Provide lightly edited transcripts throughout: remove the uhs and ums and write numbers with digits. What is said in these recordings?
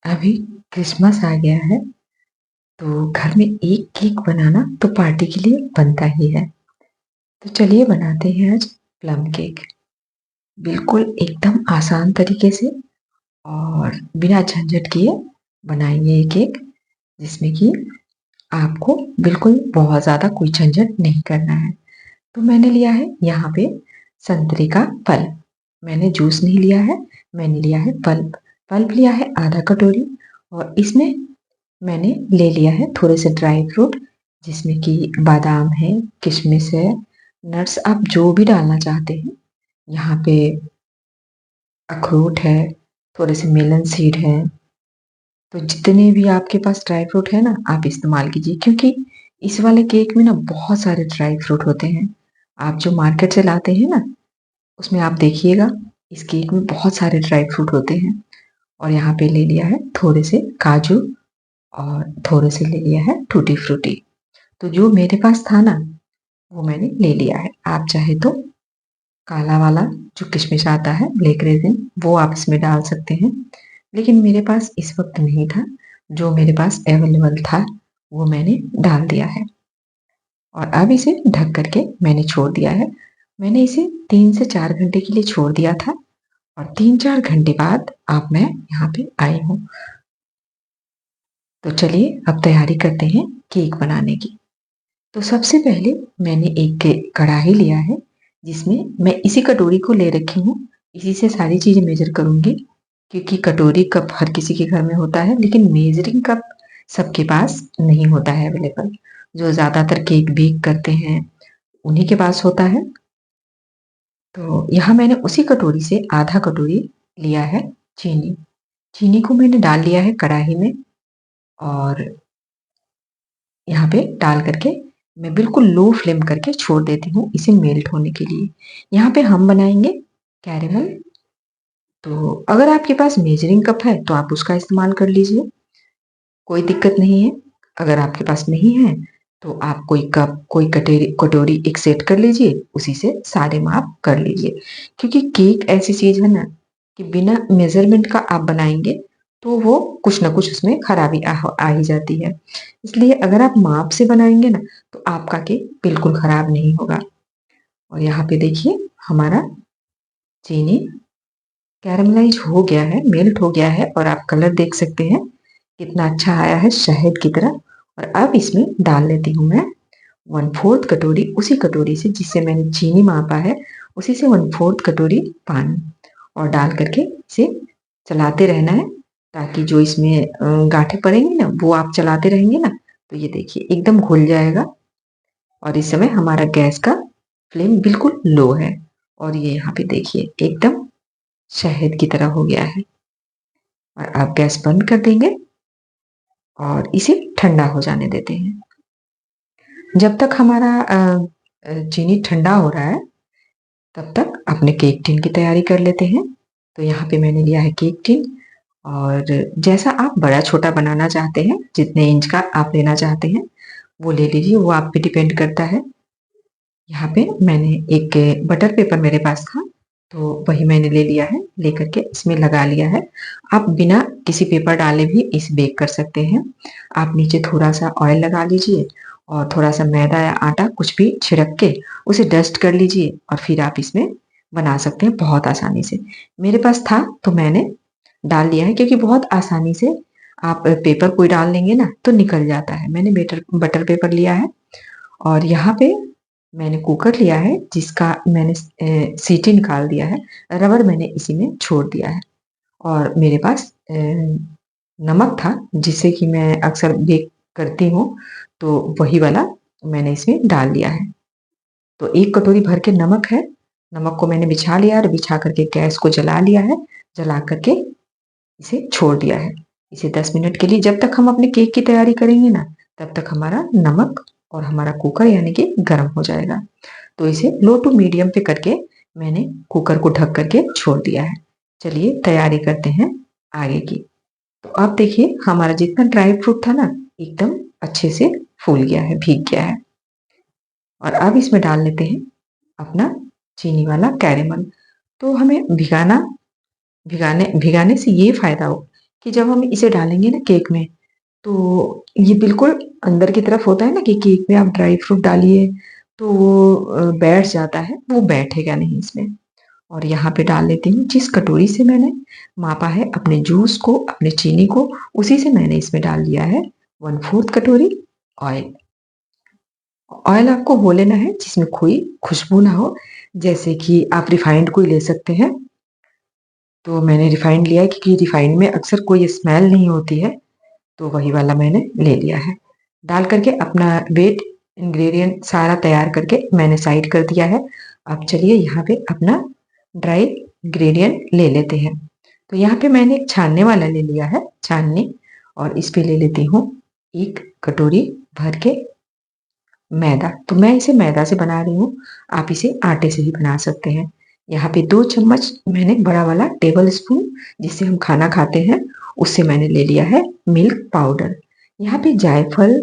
अभी क्रिसमस आ गया है तो घर में एक केक बनाना तो पार्टी के लिए बनता ही है। तो चलिए बनाते हैं आज प्लम केक। बिल्कुल एकदम आसान तरीके से और बिना झंझट किए बनाएंगे ये केक, जिसमें कि आपको बिल्कुल बहुत ज़्यादा कोई झंझट नहीं करना है। तो मैंने लिया है यहाँ पे संतरे का पल्प। मैंने जूस नहीं लिया है, मैंने लिया है पल्प। पल्प लिया है आधा कटोरी और इसमें मैंने ले लिया है थोड़े से ड्राई फ्रूट, जिसमें कि बादाम है, किशमिश है, नट्स आप जो भी डालना चाहते हैं। यहाँ पे अखरोट है, थोड़े से मेलन सीड है। तो जितने भी आपके पास ड्राई फ्रूट है ना, आप इस्तेमाल कीजिए, क्योंकि इस वाले केक में ना बहुत सारे ड्राई फ्रूट होते हैं। आप जो मार्केट से लाते हैं ना, उसमें आप देखिएगा इस केक में बहुत सारे ड्राई फ्रूट होते हैं। और यहाँ पे ले लिया है थोड़े से काजू और थोड़े से ले लिया है टूटी फ्रूटी। तो जो मेरे पास था ना, वो मैंने ले लिया है। आप चाहे तो काला वाला जो किशमिश आता है, ब्लैक रेजिन, वो आप इसमें डाल सकते हैं, लेकिन मेरे पास इस वक्त नहीं था। जो मेरे पास अवेलेबल था वो मैंने डाल दिया है। और अब इसे ढक करके मैंने छोड़ दिया है। मैंने इसे 3 से 4 घंटे के लिए छोड़ दिया था और 3-4 घंटे बाद अब मैं यहाँ पे आई हूँ। तो चलिए अब तैयारी करते हैं केक बनाने की। तो सबसे पहले मैंने एक कढ़ाई लिया है, जिसमें मैं इसी कटोरी को ले रखी हूँ। इसी से सारी चीज़ें मेजर करूँगी, क्योंकि कटोरी कप हर किसी के घर में होता है, लेकिन मेजरिंग कप सबके पास नहीं होता है अवेलेबल। जो ज़्यादातर केक बेक करते हैं उन्हीं के पास होता है। तो यहाँ मैंने उसी कटोरी से आधा कटोरी लिया है चीनी। चीनी को मैंने डाल लिया है कढ़ाई में और यहाँ पे डाल करके मैं बिल्कुल लो फ्लेम करके छोड़ देती हूँ इसे मेल्ट होने के लिए। यहाँ पे हम बनाएंगे कैरेमल। तो अगर आपके पास मेजरिंग कप है तो आप उसका इस्तेमाल कर लीजिए, कोई दिक्कत नहीं है। अगर आपके पास नहीं है तो आप कोई कप, कोई कटेरी कटोरी एक सेट कर लीजिए, उसी से सारे माप कर लीजिए। क्योंकि केक ऐसी चीज है ना कि बिना मेजरमेंट का आप बनाएंगे तो वो कुछ ना कुछ उसमें खराबी आ ही जाती है। इसलिए अगर आप माप से बनाएंगे ना तो आपका केक बिल्कुल खराब नहीं होगा। और यहाँ पे देखिए हमारा चीनी कैरमलाइज हो गया है, मेल्ट हो गया है और आप कलर देख सकते हैं कितना अच्छा आया है, शहद की तरह। और अब इसमें डाल लेती हूँ मैं 1/4 कटोरी, उसी कटोरी से जिससे मैंने चीनी मापा है, उसी से 1/4 कटोरी पानी। और डाल करके इसे चलाते रहना है, ताकि जो इसमें गांठें पड़ेंगी ना वो आप चलाते रहेंगे ना तो ये देखिए एकदम घुल जाएगा। और इस समय हमारा गैस का फ्लेम बिल्कुल लो है और ये यहाँ पे देखिए एकदम शहद की तरह हो गया है। और आप गैस बंद कर देंगे और इसे ठंडा हो जाने देते हैं। जब तक हमारा चीनी ठंडा हो रहा है तब तक अपने केक टिन की तैयारी कर लेते हैं। तो यहाँ पे मैंने लिया है केक टिन और जैसा आप बड़ा छोटा बनाना चाहते हैं, जितने इंच का आप लेना चाहते हैं वो ले लीजिए, वो आप पे डिपेंड करता है। यहाँ पे मैंने एक बटर पेपर मेरे पास था तो वही मैंने ले लिया है, लेकर के इसमें लगा लिया है। आप बिना किसी पेपर डाले भी इसे बेक कर सकते हैं। आप नीचे थोड़ा सा ऑयल लगा लीजिए और थोड़ा सा मैदा या आटा कुछ भी छिड़क के उसे डस्ट कर लीजिए और फिर आप इसमें बना सकते हैं बहुत आसानी से। मेरे पास था तो मैंने डाल लिया है, क्योंकि बहुत आसानी से आप पेपर कोई डाल लेंगे ना तो निकल जाता है। मैंने बटर पेपर लिया है और यहाँ पे मैंने कुकर लिया है जिसका मैंने सीटी निकाल दिया है, रबर मैंने इसी में छोड़ दिया है। और मेरे पास नमक था जिससे कि मैं अक्सर बेक करती हूँ, तो वही वाला मैंने इसमें डाल लिया है। तो 1 कटोरी भर के नमक है, नमक को मैंने बिछा लिया और बिछा करके गैस को जला लिया है, जला करके इसे छोड़ दिया है। इसे 10 मिनट के लिए, जब तक हम अपने केक की तैयारी करेंगे ना तब तक हमारा नमक और हमारा कुकर यानी कि गर्म हो जाएगा। तो इसे लो टू मीडियम पे करके मैंने कुकर को ढक करके छोड़ दिया है। चलिए तैयारी करते हैं आगे की। तो अब देखिए हमारा जितना ड्राई फ्रूट था ना एकदम अच्छे से फूल गया है, भीग गया है। और अब इसमें डाल लेते हैं अपना चीनी वाला कैरेमल। तो हमें भिगाने भिगाने से ये फायदा हो कि जब हम इसे डालेंगे ना केक में, तो ये बिल्कुल अंदर की तरफ होता है ना कि केक में आप ड्राई फ्रूट डालिए तो वो बैठ जाता है, वो बैठेगा नहीं इसमें। और यहाँ पे डाल लेती हूँ जिस कटोरी से मैंने मापा है अपने जूस को, अपने चीनी को, उसी से मैंने इसमें डाल दिया है 1/4 कटोरी ऑयल। ऑयल आपको वो लेना है जिसमें कोई खुशबू ना हो, जैसे कि आप रिफाइंड कोई ले सकते हैं। तो मैंने रिफाइंड लिया है क्योंकि रिफाइंड में अक्सर कोई स्मेल नहीं होती है, तो वही वाला मैंने ले लिया है। डाल करके अपना वेट इंग्रेडिएंट सारा तैयार करके मैंने साइड कर दिया है। अब चलिए यहाँ पे अपना ड्राई इंग्रेडिएंट ले लेते हैं। तो यहाँ पे मैंने एक छानने वाला ले लिया है, छाननी, और इस पे ले लेती हूँ 1 कटोरी भर के मैदा। तो मैं इसे मैदा से बना रही हूँ, आप इसे आटे से ही बना सकते हैं। यहाँ पे 2 चम्मच मैंने बड़ा वाला टेबल स्पून जिससे हम खाना खाते हैं, उससे मैंने ले लिया है मिल्क पाउडर। यहाँ पे जायफल,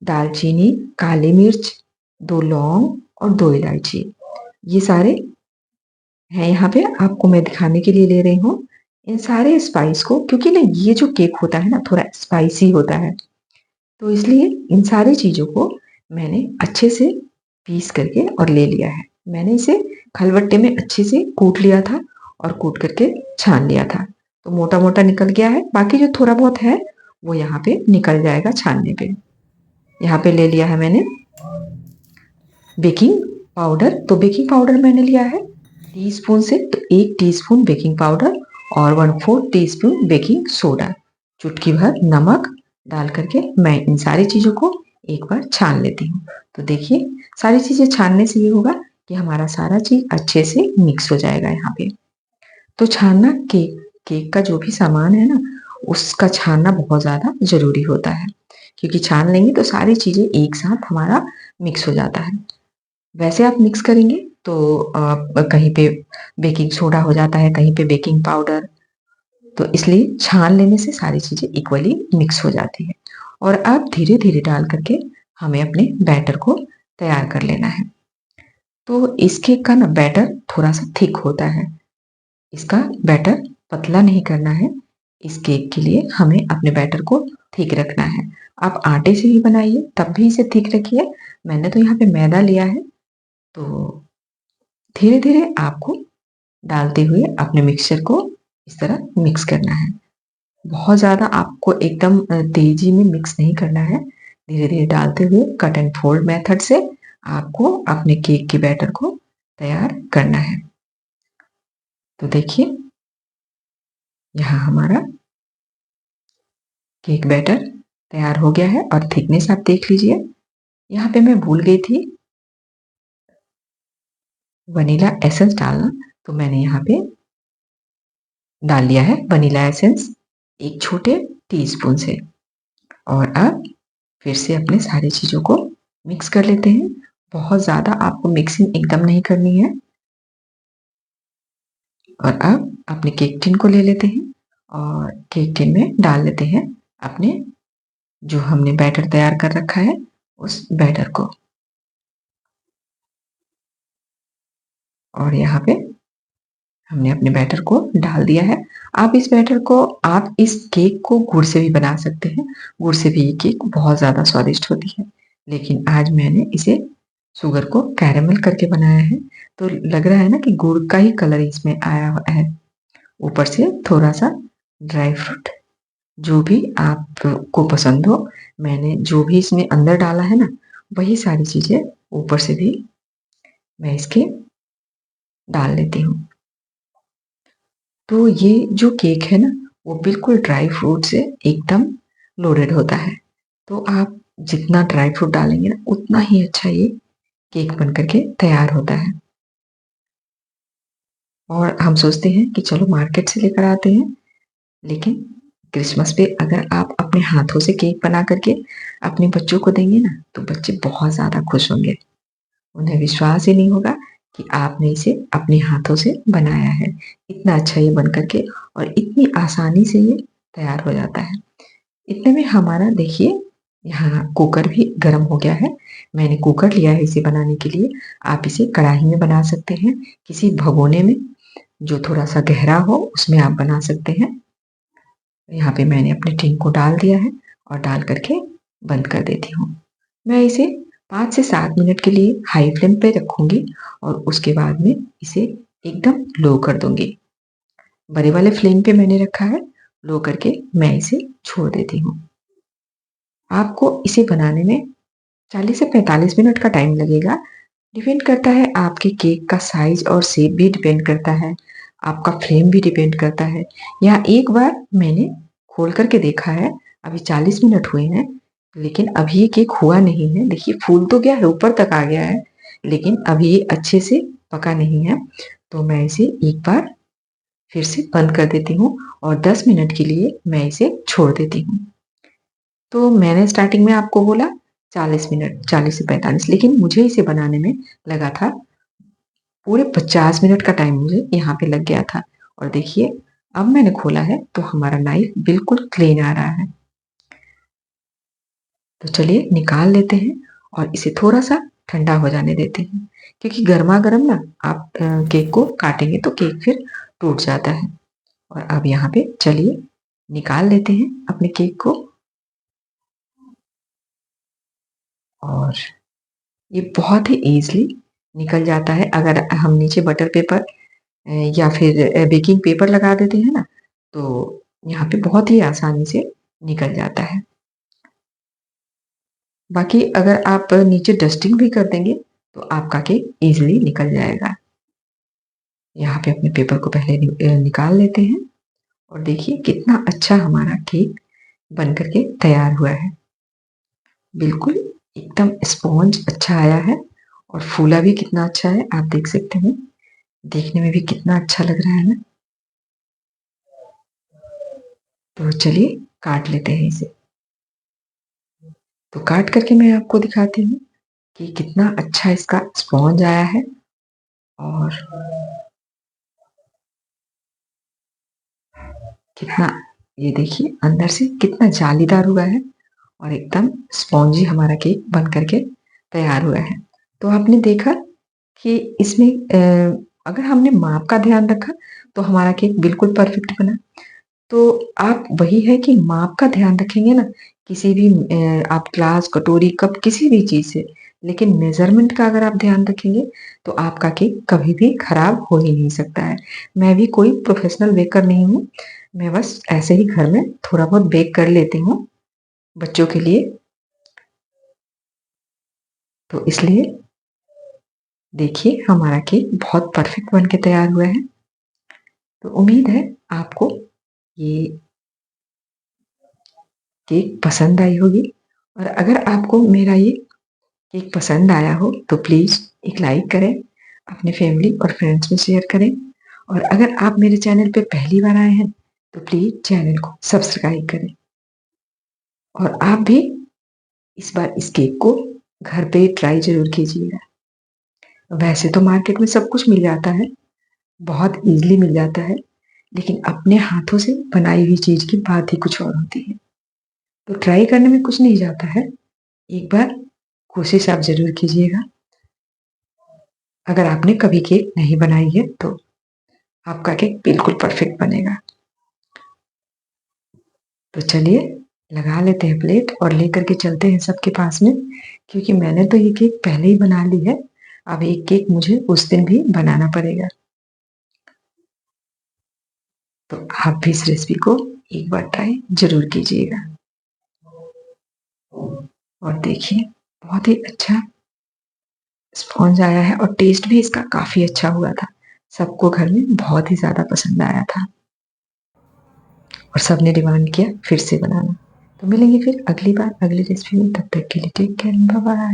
दालचीनी, काली मिर्च, 2 लौंग और 2 इलायची, ये सारे हैं यहाँ पे, आपको मैं दिखाने के लिए ले रही हूँ। इन सारे स्पाइस को, क्योंकि ना ये जो केक होता है ना थोड़ा स्पाइसी होता है, तो इसलिए इन सारी चीज़ों को मैंने अच्छे से पीस करके और ले लिया है। मैंने इसे खलबट्टे में अच्छे से कूट लिया था और कूट करके छान लिया था। तो मोटा-मोटा निकल गया है, बाकी जो थोड़ा बहुत है वो यहाँ पे निकल जाएगा छानने पे। यहाँ पे ले लिया है मैंने बेकिंग पाउडर। तो बेकिंग पाउडर मैंने लिया है टीस्पून से, तो 1 टीस्पून बेकिंग पाउडर और 1/4 टीस्पून बेकिंग सोडा, चुटकी भर नमक डाल करके मैं इन सारी चीज़ों को एक बार छान लेती हूँ। तो देखिए सारी चीज़ें छानने से ये होगा कि हमारा सारा चीज़ अच्छे से मिक्स हो जाएगा यहाँ पे। तो छानना केक केक का जो भी सामान है ना, उसका छानना बहुत ज़्यादा ज़रूरी होता है, क्योंकि छान लेंगे तो सारी चीज़ें एक साथ हमारा मिक्स हो जाता है। वैसे आप मिक्स करेंगे तो कहीं पे बेकिंग सोडा हो जाता है, कहीं पे बेकिंग पाउडर, तो इसलिए छान लेने से सारी चीज़ें इक्वली मिक्स हो जाती है। और अब धीरे-धीरे डाल करके हमें अपने बैटर को तैयार कर लेना है। तो इस केक का ना बैटर थोड़ा-सा थिक होता है, इसका बैटर पतला नहीं करना है। इस केक के लिए हमें अपने बैटर को थिक रखना है। आप आटे से ही बनाइए तब भी इसे थिक रखिए, मैंने तो यहाँ पे मैदा लिया है। तो धीरे-धीरे आपको डालते हुए अपने मिक्सचर को इस तरह मिक्स करना है। बहुत ज़्यादा आपको एकदम तेज़ी में मिक्स नहीं करना है। धीरे-धीरे डालते हुए कट एंड फोल्ड मेथड से आपको अपने केक के बैटर को तैयार करना है। तो देखिए यहाँ हमारा केक बैटर तैयार हो गया है और थिकनेस आप देख लीजिए। यहाँ पे मैं भूल गई थी वनीला एसेंस डालना, तो मैंने यहाँ पे डाल लिया है वनीला एसेंस 1 छोटे टीस्पून से। और अब फिर से अपने सारी चीज़ों को मिक्स कर लेते हैं। बहुत ज़्यादा आपको मिक्सिंग एकदम नहीं करनी है। और अब अपने केक टिन को ले लेते हैं और केक टिन में डाल लेते हैं अपने जो हमने बैटर तैयार कर रखा है उस बैटर को। और यहाँ पे हमने अपने बैटर को डाल दिया है। आप इस केक को गुड़ से भी बना सकते हैं। गुड़ से भी ये केक बहुत ज़्यादा स्वादिष्ट होती है। लेकिन आज मैंने इसे शुगर को कैरेमल करके बनाया है, तो लग रहा है ना कि गुड़ का ही कलर इसमें आया हुआ है। ऊपर से थोड़ा-सा ड्राई फ्रूट जो भी आपको पसंद हो, मैंने जो भी इसमें अंदर डाला है ना, वही सारी चीज़ें ऊपर से भी मैं इसके डाल लेती हूँ। तो ये जो केक है ना, वो बिल्कुल ड्राई फ्रूट से एकदम लोडेड होता है। तो आप जितना ड्राई फ्रूट डालेंगे ना, उतना ही अच्छा ये केक बन कर के तैयार होता है। और हम सोचते हैं कि चलो मार्केट से लेकर आते हैं, लेकिन क्रिसमस पे अगर आप अपने हाथों से केक बना करके अपने बच्चों को देंगे ना, तो बच्चे बहुत ज़्यादा खुश होंगे। उन्हें विश्वास ही नहीं होगा कि आपने इसे अपने हाथों से बनाया है। इतना अच्छा ये बन कर के और इतनी आसानी से ये तैयार हो जाता है। इतने में हमारा देखिए यहाँ कुकर भी गरम हो गया है। मैंने कुकर लिया है इसे बनाने के लिए। आप इसे कढ़ाई में बना सकते हैं, किसी भगोने में जो थोड़ा-सा गहरा हो उसमें आप बना सकते हैं। यहाँ पे मैंने अपने टिन को डाल दिया है और डाल करके बंद कर देती हूँ। मैं इसे 5 से 7 मिनट के लिए हाई फ्लेम पे रखूँगी और उसके बाद में इसे एकदम लो कर दूँगी। बड़े वाले फ्लेम पे मैंने रखा है, लो करके मैं इसे छोड़ देती हूँ। आपको इसे बनाने में 40 से 45 मिनट का टाइम लगेगा। डिपेंड करता है आपके केक का साइज़ और शेप भी डिपेंड करता है, आपका फ्लेम भी डिपेंड करता है। यहाँ एक बार मैंने खोल कर के देखा है, अभी 40 मिनट हुए हैं, लेकिन अभी ये केक हुआ नहीं है। देखिए फूल तो गया है, ऊपर तक आ गया है, लेकिन अभी ये अच्छे से पका नहीं है। तो मैं इसे एक बार फिर से बंद कर देती हूँ और 10 मिनट के लिए मैं इसे छोड़ देती हूँ। तो मैंने स्टार्टिंग में आपको बोला 40 मिनट, 40 से 45, लेकिन मुझे इसे बनाने में लगा था पूरे 50 मिनट का टाइम मुझे यहाँ पे लग गया था। और देखिए अब मैंने खोला है तो हमारा नाइफ बिल्कुल क्लीन आ रहा है। तो चलिए निकाल लेते हैं और इसे थोड़ा-सा ठंडा हो जाने देते हैं, क्योंकि गरमा-गरम ना आप केक को काटेंगे तो केक फिर टूट जाता है। और अब यहाँ पे चलिए निकाल लेते हैं अपने केक को। और ये बहुत ही ईज़िली निकल जाता है अगर हम नीचे बटर पेपर या फिर बेकिंग पेपर लगा देते हैं ना, तो यहाँ पे बहुत ही आसानी से निकल जाता है। बाकी अगर आप नीचे डस्टिंग भी कर देंगे, तो आपका केक ईज़िली निकल जाएगा। यहाँ पे अपने पेपर को पहले निकाल लेते हैं और देखिए कितना अच्छा हमारा केक बन कर के तैयार हुआ है। बिल्कुल एकदम स्पॉन्ज अच्छा आया है और फूला भी कितना अच्छा है, आप देख सकते हैं। देखने में भी कितना अच्छा लग रहा है ना। तो चलिए काट लेते हैं इसे। तो काट करके मैं आपको दिखाती हूँ कि कितना अच्छा इसका स्पॉन्ज आया है और कितना, ये देखिए अंदर से कितना जालीदार हुआ है और एकदम स्पॉन्जी हमारा केक बन करके तैयार हुआ है। तो आपने देखा कि इसमें अगर हमने माप का ध्यान रखा तो हमारा केक बिल्कुल परफेक्ट बना। तो आप वही है कि माप का ध्यान रखेंगे ना, किसी भी आप ग्लास, कटोरी, कप किसी भी चीज़ से, लेकिन मेज़रमेंट का अगर आप ध्यान रखेंगे तो आपका केक कभी भी खराब हो ही नहीं सकता है। मैं भी कोई प्रोफ़ेशनल बेकर नहीं हूँ, मैं बस ऐसे ही घर में थोड़ा बहुत बेक कर लेती हूँ बच्चों के लिए, तो इसलिए देखिए हमारा केक बहुत परफेक्ट बन के तैयार हुआ है। तो उम्मीद है आपको ये केक पसंद आई होगी और अगर आपको मेरा ये केक पसंद आया हो तो प्लीज़ एक लाइक करें, अपने फैमिली और फ्रेंड्स में शेयर करें और अगर आप मेरे चैनल पे पहली बार आए हैं तो प्लीज़ चैनल को सब्सक्राइब करें और आप भी इस बार इस केक को घर पे ट्राई ज़रूर कीजिएगा। वैसे तो मार्केट में सब कुछ मिल जाता है, बहुत ईज़िली मिल जाता है, लेकिन अपने हाथों से बनाई हुई चीज़ की बात ही कुछ और होती है। तो ट्राई करने में कुछ नहीं जाता है, एक बार कोशिश आप ज़रूर कीजिएगा। अगर आपने कभी केक नहीं बनाई है तो आपका केक बिल्कुल परफेक्ट बनेगा। तो चलिए लगा लेते हैं प्लेट और लेकर के चलते हैं सबके पास में, क्योंकि मैंने तो ये केक पहले ही बना ली है। अब एक केक मुझे उस दिन भी बनाना पड़ेगा। तो आप भी इस रेसिपी को एक बार ट्राई ज़रूर कीजिएगा। और देखिए बहुत ही अच्छा स्पॉन्ज आया है और टेस्ट भी इसका काफ़ी अच्छा हुआ था। सबको घर में बहुत ही ज़्यादा पसंद आया था और सबने डिमांड किया फिर से बनाना। तो मिलेंगे फिर अगली बार अगली रेसिपी में, तब तक के लिए टेक केयर, बाय बाय।